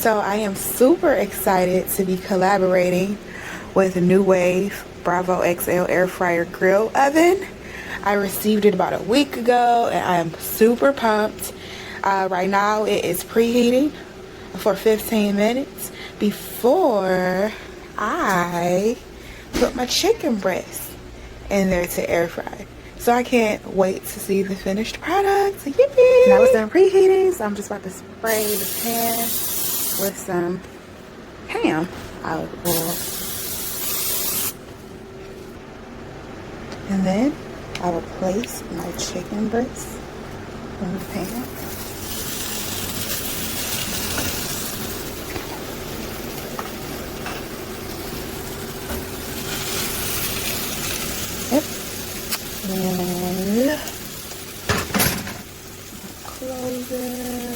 So I am super excited to be collaborating with Nuwave Bravo XL Air Fryer Grill Oven. I received it about a week ago and I am super pumped. Right now it is preheating for 15 minutes before I put my chicken breast in there to air fry. So I can't wait to see the finished product. Yippee! Now it's done preheating, so I'm just about to spray the pan with some ham olive oil. And then I will place my chicken breast in the pan. Yep. And close it.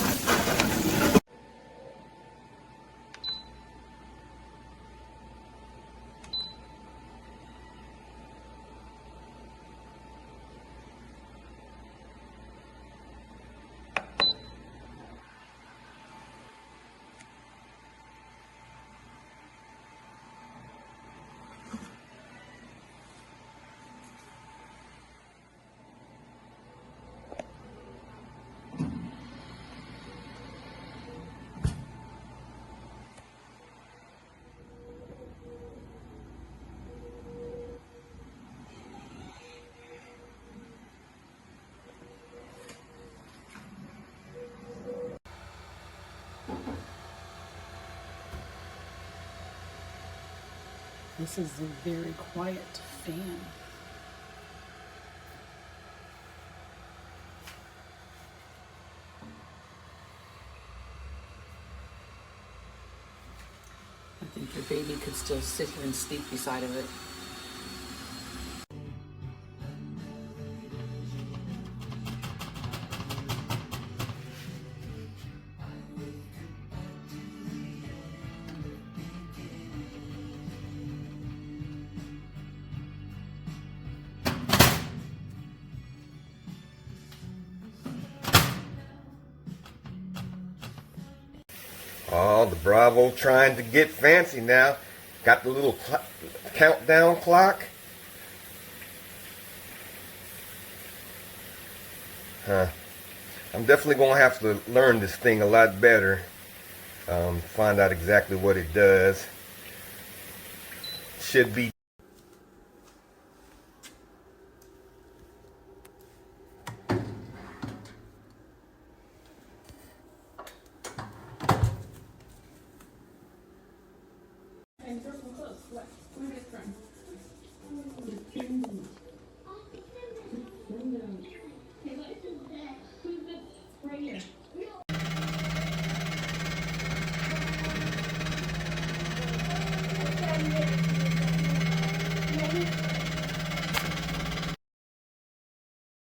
This is a very quiet fan. I think your baby could still sit here and sleep beside of it. Oh, the Bravo trying to get fancy now. Got the little countdown clock. I'm definitely going to have to learn this thing a lot better. Find out exactly what it does. Should be